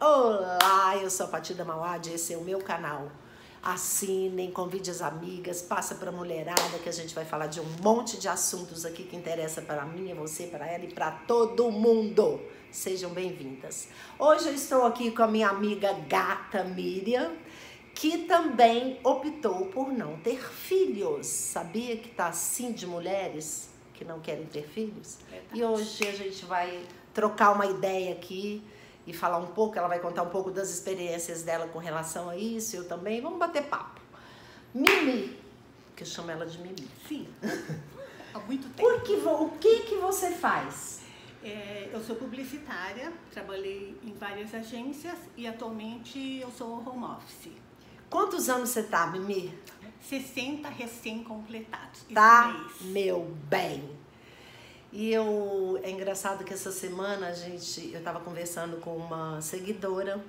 Olá, eu sou a Patida Mauad, esse é o meu canal. Assinem, convide as amigas, passa pra mulherada que a gente vai falar de um monte de assuntos aqui que interessa para mim, você, para ela e para todo mundo. Sejam bem-vindas. Hoje eu estou aqui com a minha amiga gata Miriam, que também optou por não ter filhos. Sabia que tá assim de mulheres que não querem ter filhos? Verdade. E hoje a gente vai trocar uma ideia aqui e falar um pouco, ela vai contar um pouco das experiências dela com relação a isso, eu também, vamos bater papo. Mimi, que eu chamo ela de Mimi. Sim, há muito tempo. O que você faz? Eu sou publicitária, trabalhei em várias agências e atualmente eu sou home office. Quantos anos você tá, Mimi? 60 recém-completados. Tá, meu bem. E é engraçado que essa semana eu tava conversando com uma seguidora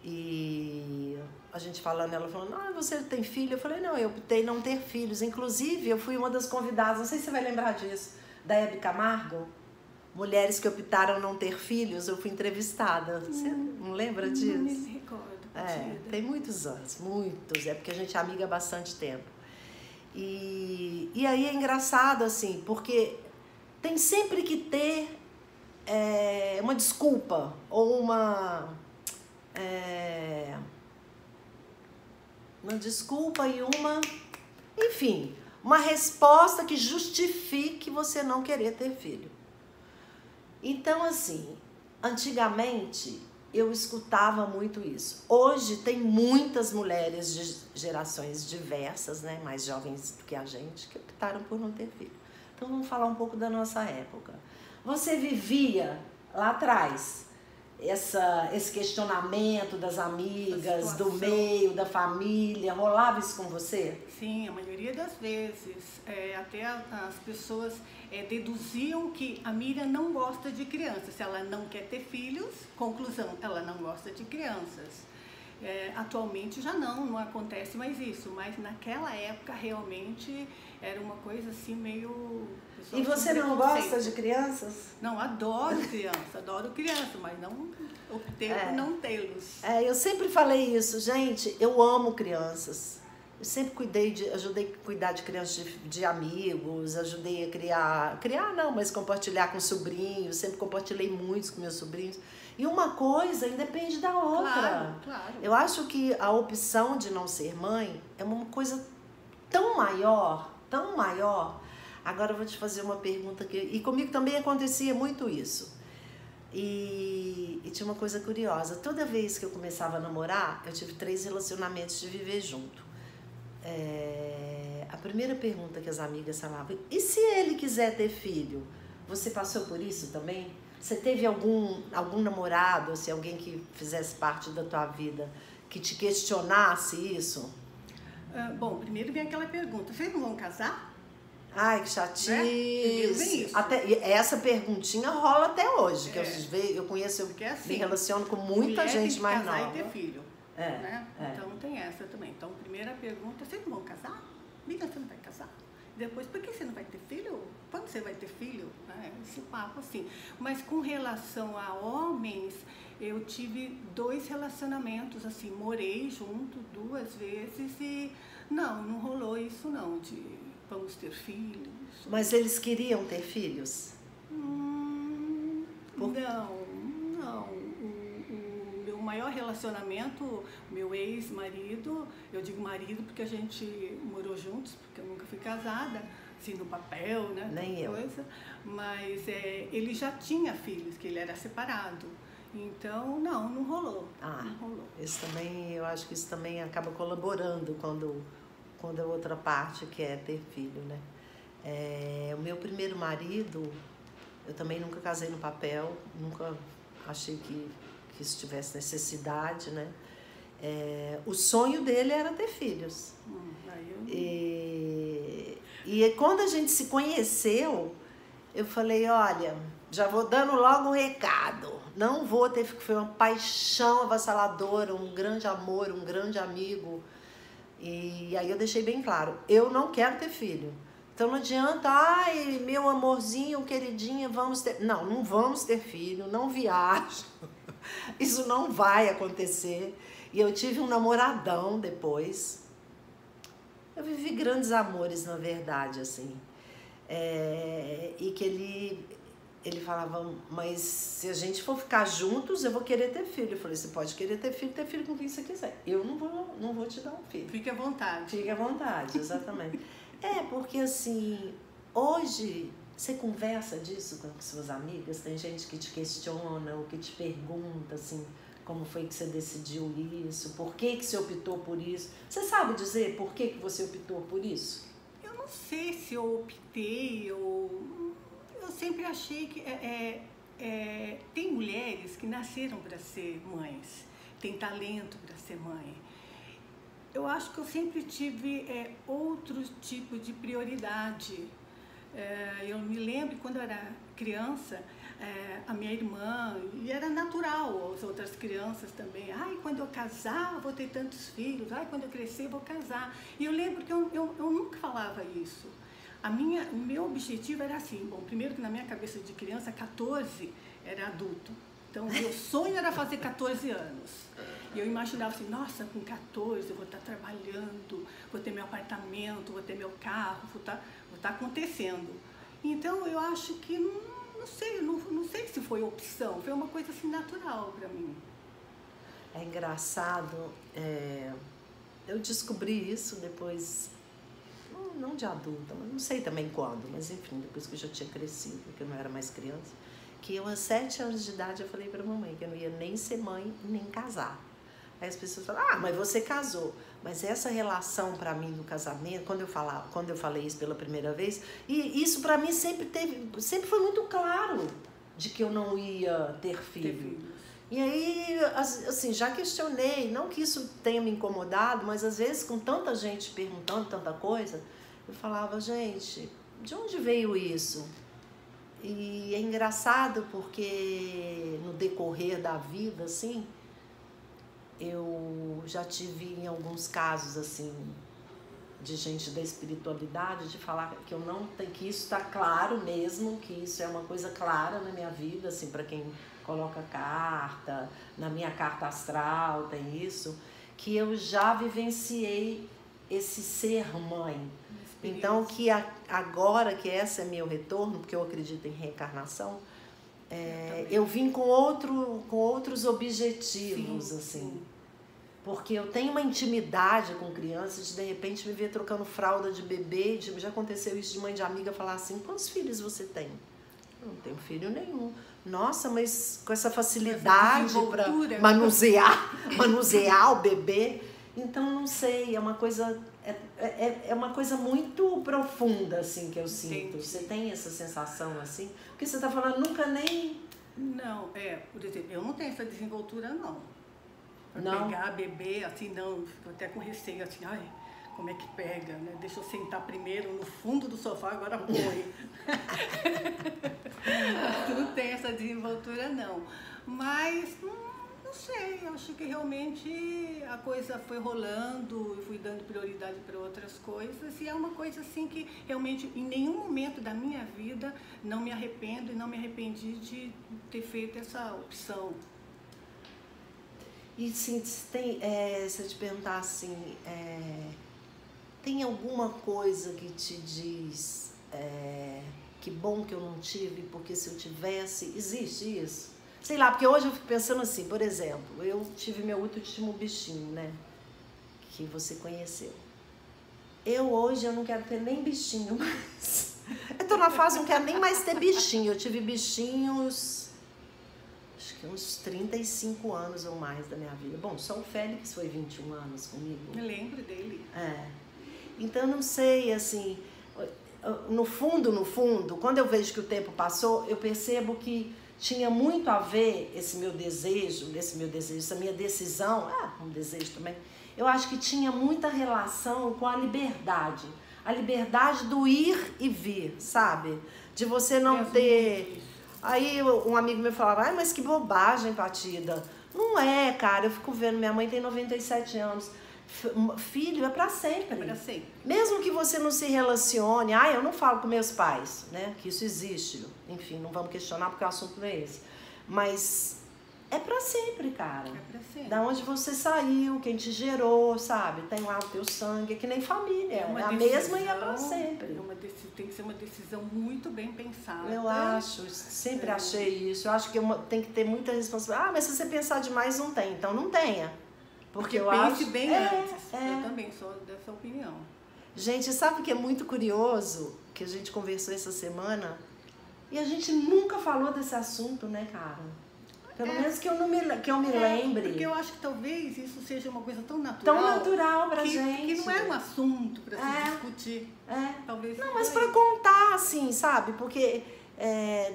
e a gente falando, ela falando, você tem filho? Eu falei, não, eu optei não ter filhos. Inclusive, eu fui uma das convidadas, não sei se você vai lembrar disso, da Hebe Camargo, mulheres que optaram não ter filhos, eu fui entrevistada. Você não lembra disso? Não me recordo. Tem muitos anos, muitos, é porque a gente é amiga há bastante tempo. E aí é engraçado, assim, porque tem sempre que ter uma desculpa ou uma desculpa e enfim, uma resposta que justifique você não querer ter filho. Então, assim, antigamente eu escutava muito isso. Hoje tem muitas mulheres de gerações diversas, né, mais jovens do que a gente, que optaram por não ter filho. Então vamos falar um pouco da nossa época. Você vivia lá atrás esse questionamento das amigas, do meio, da família, rolava isso com você? Sim, a maioria das vezes. Até as pessoas deduziam que a Miriam não gosta de crianças. Se ela não quer ter filhos, conclusão, ela não gosta de crianças. Atualmente já não acontece mais isso, mas naquela época realmente era uma coisa assim meio... E você não gosta de crianças? Não, adoro criança, mas não optei por não tê-los. Eu sempre falei isso, gente, eu amo crianças. Eu sempre ajudei a cuidar de crianças de amigos, ajudei a criar não, mas compartilhar com sobrinhos, sempre compartilhei muito com meus sobrinhos. E uma coisa independe da outra. Claro. Eu acho que a opção de não ser mãe é uma coisa tão maior. Agora eu vou te fazer uma pergunta e comigo também acontecia muito isso. E tinha uma coisa curiosa, toda vez que eu começava a namorar, eu tive 3 relacionamentos de viver junto. A primeira pergunta que as amigas falavam, e se ele quiser ter filho? Você passou por isso também? Você teve algum namorado, assim, alguém que fizesse parte da tua vida, que te questionasse isso? Bom, primeiro vem aquela pergunta, vocês não vão casar? Ai, que chatice. Né? Essa perguntinha rola até hoje, que eu conheço, me relaciono com muita gente mais nova. Casar e ter filho. Né? Então tem essa também. Então, primeira pergunta, vocês não vão casar? Miriam, você não vai casar? Depois, por que você não vai ter filho? Quando você vai ter filho? Esse papo assim. Mas com relação a homens, eu tive 2 relacionamentos, assim, morei junto 2 vezes e não rolou isso não, de vamos ter filhos. Mas eles queriam ter filhos? Não. O meu maior relacionamento, meu ex-marido, eu digo marido porque a gente morou juntos, porque eu nunca fui casada, assim, no papel, né? Nem eu. Mas ele já tinha filhos, que ele era separado. Então, não rolou. Não rolou. Isso também, eu acho que isso também acaba colaborando quando a outra parte quer ter filho, né? O meu primeiro marido, eu também nunca casei no papel, nunca achei que isso tivesse necessidade, né? O sonho dele era ter filhos. E quando a gente se conheceu, eu falei, olha, já vou dando logo um recado, não vou ter, foi uma paixão avassaladora, um grande amor, um grande amigo. E aí eu deixei bem claro, eu não quero ter filho. Então não adianta, ai, meu amorzinho, queridinha, vamos ter... Não vamos ter filho, não viajo. Isso não vai acontecer. E eu tive um namoradão depois. Eu vivi grandes amores, na verdade, assim. E que ele falava, mas se a gente for ficar juntos, eu vou querer ter filho. Eu falei, você pode querer ter filho com quem você quiser. Eu não vou te dar um filho. Fique à vontade. Fique à vontade, exatamente. Porque assim, hoje você conversa disso com suas amigas, tem gente que te questiona ou que te pergunta, assim, como foi que você decidiu isso, por que você optou por isso. Você sabe dizer por que você optou por isso? Eu não sei se eu optei ou... Eu sempre achei que tem mulheres que nasceram para ser mães, tem talento para ser mãe. Eu acho que eu sempre tive outro tipo de prioridade. Eu me lembro quando eu era criança, a minha irmã, e era natural as outras crianças também, ai, quando eu casar eu vou ter tantos filhos, ai, quando eu crescer eu vou casar. E eu lembro que eu nunca falava isso. O meu objetivo era assim, bom, primeiro que na minha cabeça de criança, 14 era adulto. Então, o meu sonho era fazer 14 anos. E eu imaginava assim, nossa, com 14 eu vou estar trabalhando, vou ter meu apartamento, vou ter meu carro, vou estar acontecendo. Então, eu acho que, não sei se foi opção, foi uma coisa assim natural para mim. É engraçado, eu descobri isso depois, não de adulta, mas não sei também quando, mas enfim, depois que eu já tinha crescido, que eu não era mais criança, que eu, aos 7 anos de idade, eu falei para a mamãe que eu não ia nem ser mãe, nem casar. Aí as pessoas falam, mas você casou. Mas essa relação para mim do casamento, quando eu falei isso pela primeira vez, e isso para mim sempre foi muito claro de que eu não ia ter filho. E aí, assim, já questionei, não que isso tenha me incomodado, mas às vezes com tanta gente perguntando tanta coisa, eu falava, gente, de onde veio isso? E é engraçado porque no decorrer da vida, assim, eu já tive em alguns casos, assim, de gente da espiritualidade, de falar que eu não tenho, que isso está claro mesmo, que isso é uma coisa clara na minha vida, assim, para quem coloca carta, na minha carta astral tem isso, que eu já vivenciei esse ser mãe. Então, que agora que esse é meu retorno, porque eu acredito em reencarnação, eu vim com outros objetivos, sim, assim. Sim. Porque eu tenho uma intimidade com crianças, de repente me ver trocando fralda de bebê, já aconteceu isso de mãe de amiga falar assim, quantos filhos você tem? Eu não tenho filho nenhum. Nossa, mas com essa facilidade para manusear o bebê. Então, não sei, é uma coisa muito profunda, assim, que eu sinto. Entendi. Você tem essa sensação, assim? Porque você está falando, nunca nem... Não, por exemplo, eu não tenho essa desenvoltura, não. Pra pegar bebê, assim, não, fico até com receio, assim, ai, como é que pega, né? Deixa eu sentar primeiro no fundo do sofá, agora põe. Não tem essa desenvoltura, não. Mas, não sei, eu acho que realmente a coisa foi rolando, eu fui dando prioridade para outras coisas, e é uma coisa assim que realmente em nenhum momento da minha vida não me arrependo e não me arrependi de ter feito essa opção. E sim, se eu te perguntar assim, tem alguma coisa que te diz que bom que eu não tive, porque se eu tivesse, existe isso? Sei lá, porque hoje eu fico pensando assim, por exemplo, eu tive meu último bichinho, né, que você conheceu. Hoje eu não quero ter nem bichinho mais. Eu tô na fase, não quero nem mais ter bichinho. Eu tive bichinhos, acho que uns 35 anos ou mais da minha vida. Bom, só o Félix foi 21 anos comigo. Me lembro dele. Então, eu não sei, assim, no fundo, quando eu vejo que o tempo passou, eu percebo que tinha muito a ver essa minha decisão, um desejo também, eu acho que tinha muita relação com a liberdade do ir e vir, sabe? De você não ter... Aí um amigo meu falava, mas que bobagem, Patida. Não é, cara, eu fico vendo, minha mãe tem 97 anos, filho é pra sempre. É pra sempre. Mesmo que você não se relacione, eu não falo com meus pais, né, que isso existe, enfim, não vamos questionar porque o assunto não é esse, mas é pra sempre, cara. É pra sempre. Da onde você saiu, quem te gerou, sabe? Tem lá o teu sangue, é que nem família. É a mesma e é pra sempre. Tem que ser uma decisão muito bem pensada. Eu acho, sempre achei isso. Eu acho que tem que ter muita responsabilidade. Ah, mas se você pensar demais, não tem. Então não tenha. Porque eu pense acho... bem antes. Eu também sou dessa opinião. Gente, sabe o que é muito curioso? Que a gente conversou essa semana e a gente nunca falou desse assunto, né, cara? Pelo menos que eu me lembre. Porque eu acho que talvez isso seja uma coisa tão natural. Tão natural pra gente. Que não é um assunto pra se discutir. Talvez não, mas pra contar, assim, sabe? Porque,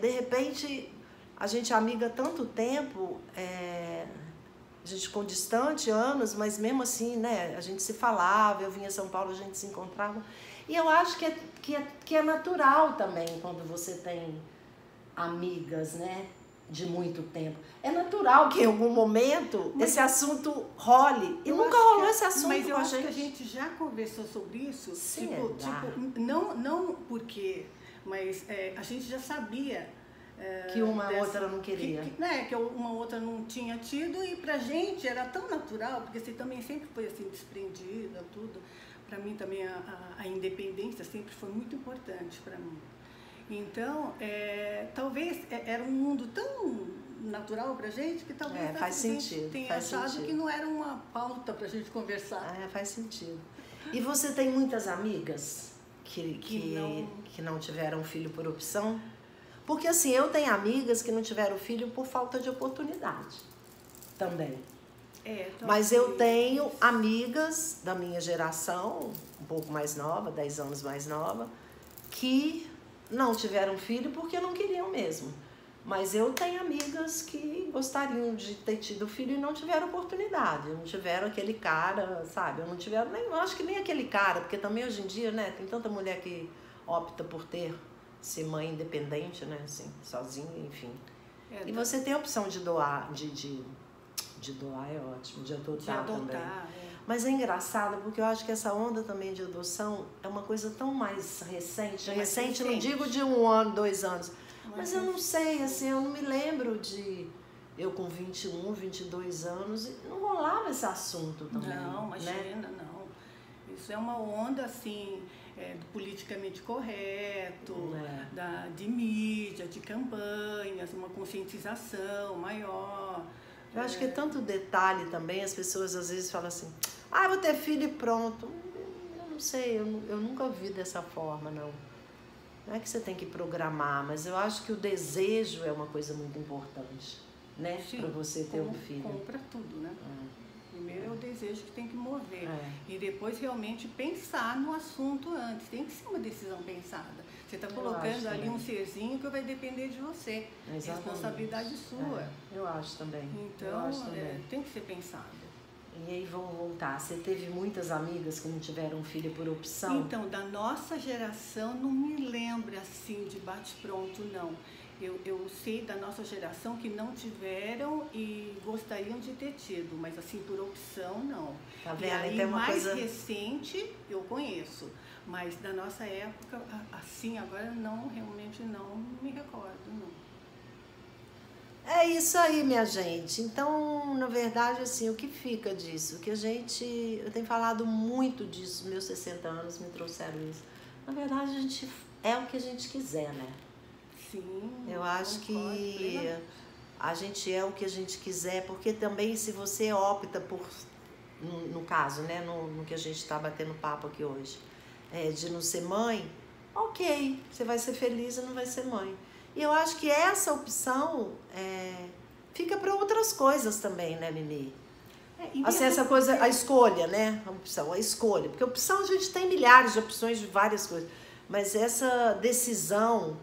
de repente, a gente é amiga há tanto tempo, a gente ficou distante anos, mas mesmo assim, né? A gente se falava, eu vinha a São Paulo, a gente se encontrava. E eu acho que é natural também quando você tem amigas, né? De muito tempo. É natural que em algum momento esse assunto role. E nunca rolou esse assunto. Mas eu acho que a gente já conversou sobre isso. Tipo, não porque, mas a gente já sabia que uma outra não queria. Que uma outra não tinha tido, e pra gente era tão natural, porque você também sempre foi assim, desprendida, tudo. Pra mim também a independência sempre foi muito importante pra mim. Então, talvez era um mundo tão natural pra gente que talvez faz sentido, tenha achado que não era uma pauta pra gente conversar. Faz sentido. E você tem muitas amigas que não tiveram filho por opção? Porque assim, eu tenho amigas que não tiveram filho por falta de oportunidade também. Mas eu tenho amigas da minha geração, um pouco mais nova, 10 anos mais nova, que não tiveram filho porque não queriam mesmo. Mas eu tenho amigas que gostariam de ter tido filho e não tiveram oportunidade. Não tiveram aquele cara, sabe? Eu acho que nem aquele cara, porque também hoje em dia, né, tem tanta mulher que opta por ser mãe independente, né, assim, sozinha, enfim. E você tem a opção de doar, de doar é ótimo, de adotar também. Mas é engraçado, porque eu acho que essa onda também de adoção é uma coisa tão mais recente. Recente, não digo de 1 ano, 2 anos. Mas eu não sei, assim, eu não me lembro de... Eu com 21, 22 anos, não rolava esse assunto também. Não, imagina, né? não. Isso é uma onda, assim, do politicamente correto, de mídia, de campanhas, uma conscientização maior. Eu acho que é tanto detalhe também, as pessoas às vezes falam assim, vou ter filho e pronto. Eu não sei, eu nunca vi dessa forma, não. Não é que você tem que programar, mas eu acho que o desejo é uma coisa muito importante, né? Para você ter um filho. Compra tudo, né? Primeiro é o desejo que tem que mover. E depois realmente pensar no assunto antes. Tem que ser uma decisão pensada. Você está colocando ali um serzinho que vai depender de você. Exatamente. Responsabilidade sua. Eu acho também. Então, tem que ser pensado. E aí vamos voltar. Você teve muitas amigas que não tiveram filho por opção? Então, da nossa geração, não me lembro assim de bate-pronto, não. Eu sei da nossa geração que não tiveram e gostariam de ter tido, mas assim, por opção, não. Tá vendo? E aí, então, mais recente, eu conheço. Mas da nossa época, assim, agora não, realmente não me recordo, não. É isso aí, minha gente. Então, na verdade, assim, o que fica disso? Que eu tenho falado muito disso, meus 60 anos me trouxeram isso. Na verdade, a gente é o que a gente quiser, né? Sim. Eu acho que a gente é o que a gente quiser, porque também se você opta por, no caso, né, no que a gente está batendo papo aqui hoje, de não ser mãe, ok, você vai ser feliz e não vai ser mãe. E eu acho que essa opção fica para outras coisas também, né, Mimi? Assim, essa coisa, a escolha, né? A escolha. Porque opção a gente tem milhares de opções de várias coisas. Mas essa decisão,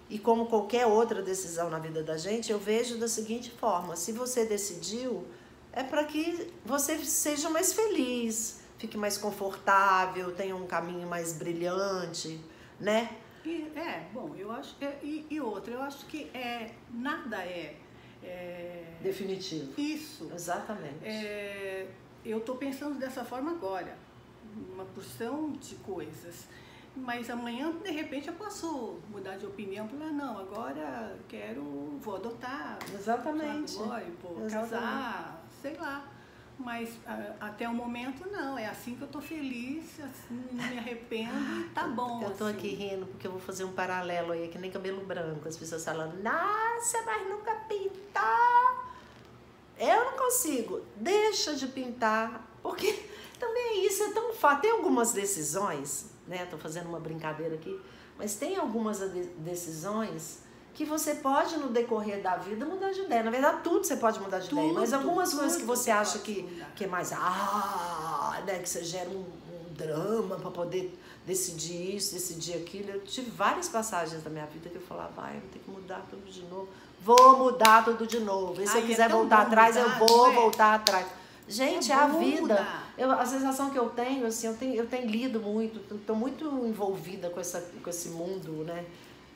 e como qualquer outra decisão na vida da gente, eu vejo da seguinte forma. Se você decidiu, é para que você seja mais feliz, fique mais confortável, tenha um caminho mais brilhante, né? Bom, eu acho... E outra, eu acho que nada definitivo. Isso. Exatamente. Eu estou pensando dessa forma agora, uma porção de coisas. Mas amanhã, de repente, eu posso mudar de opinião, falar, não, agora vou adotar. Exatamente. Sabe, vou casar, sei lá. Mas até o momento não, é assim que eu tô feliz, assim, não me arrependo e tá bom. Eu tô aqui rindo porque eu vou fazer um paralelo aí, que nem cabelo branco. As pessoas falam, nossa, mas nunca pintar. Eu não consigo. Deixa de pintar, porque também isso é tão fácil. Tem algumas decisões, né? Tô fazendo uma brincadeira aqui, mas tem algumas decisões que você pode, no decorrer da vida, mudar de ideia. Na verdade, tudo você pode mudar de ideia. Mas algumas coisas que você acha que é mais... né, que você gera um drama para poder decidir isso, decidir aquilo. Eu tive várias passagens da minha vida que eu falava, vai, eu vou ter que mudar tudo de novo. Vou mudar tudo de novo. E se eu quiser voltar atrás, eu vou voltar atrás. Gente, é a vida. A sensação que eu tenho, assim, eu tenho lido muito, estou muito envolvida com esse mundo, né?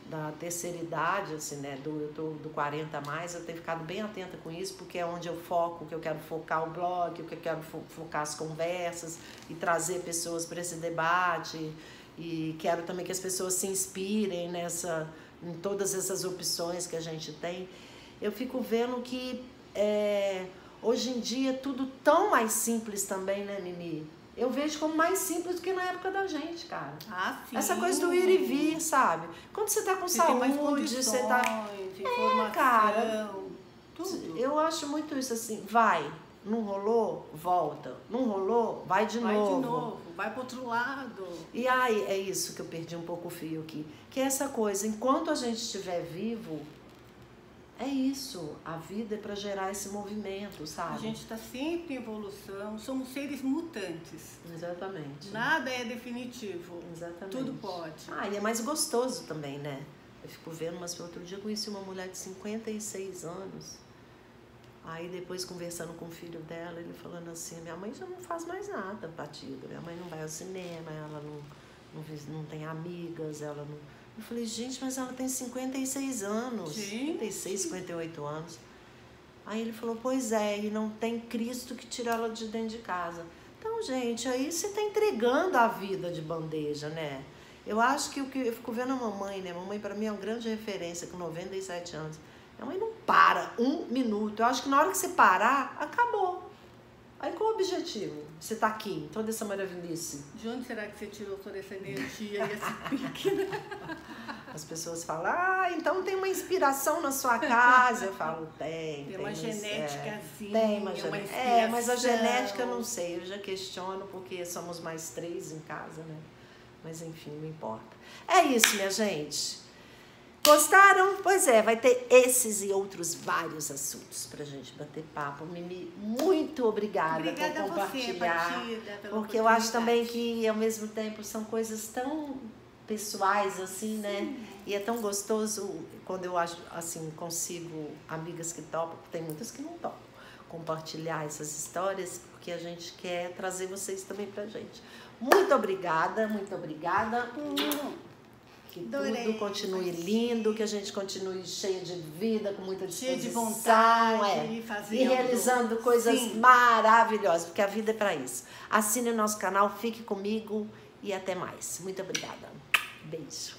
Da terceira idade, assim, né, do 40 a mais, eu tenho ficado bem atenta com isso, porque é onde eu foco, que eu quero focar o blog, que eu quero focar as conversas e trazer pessoas para esse debate, e quero também que as pessoas se inspirem em todas essas opções que a gente tem. Eu fico vendo que hoje em dia é tudo tão mais simples também, né, Nini? Eu vejo como mais simples do que na época da gente, cara. Sim. Essa coisa do ir e vir, sabe? Quando você tá com saúde, você tá... informação, cara, tudo. Eu acho muito isso assim, vai, não rolou, volta. Não rolou, vai de novo. Vai pro outro lado. E aí, é isso que eu perdi um pouco o fio aqui. Que é essa coisa, enquanto a gente estiver vivo, é isso, a vida é para gerar esse movimento, sabe? A gente está sempre em evolução, somos seres mutantes. Exatamente. Nada é definitivo. Exatamente. Tudo pode. E é mais gostoso também, né? Eu fico vendo, mas outro dia eu conheci uma mulher de 56 anos. Aí depois conversando com o filho dela, ele falando assim, minha mãe já não faz mais nada, Batida. Minha mãe não vai ao cinema, ela não tem amigas, ela não... Eu falei, gente, mas ela tem 56 anos, 56, 58 anos. Aí ele falou, pois é, e não tem Cristo que tira ela de dentro de casa. Então, gente, aí você tá entregando a vida de bandeja, né? Eu acho que eu fico vendo a mamãe, né? Mamãe, para mim, é uma grande referência, com 97 anos. Minha mãe não para um minuto. Eu acho que na hora que você parar, acabou. Aí qual o objetivo? Você tá aqui, em toda essa maravilhice. De onde será que você tirou toda essa energia e esse pique, né? As pessoas falam, então tem uma inspiração na sua casa. Eu falo, tem. Tem uma genéticazinha. Tem uma genética. Mas a genética eu não sei, eu já questiono porque somos mais 3 em casa, né? Mas enfim, não importa. É isso, minha gente. Gostaram? Pois é, vai ter esses e outros vários assuntos pra gente bater papo. Mimi, muito obrigada por compartilhar. Você, Batida, porque eu acho também que, ao mesmo tempo, são coisas tão pessoais, assim, né? E é tão gostoso quando eu acho, assim, consigo amigas que topam, tem muitas que não topam, compartilhar essas histórias, porque a gente quer trazer vocês também pra gente. Muito obrigada, muito obrigada. Que tudo continue lindo, que a gente continue cheia de vida, com muita disposição. Cheia de vontade, e realizando coisas maravilhosas, porque a vida é para isso. Assine o nosso canal, fique comigo e até mais. Muito obrigada. Beijo.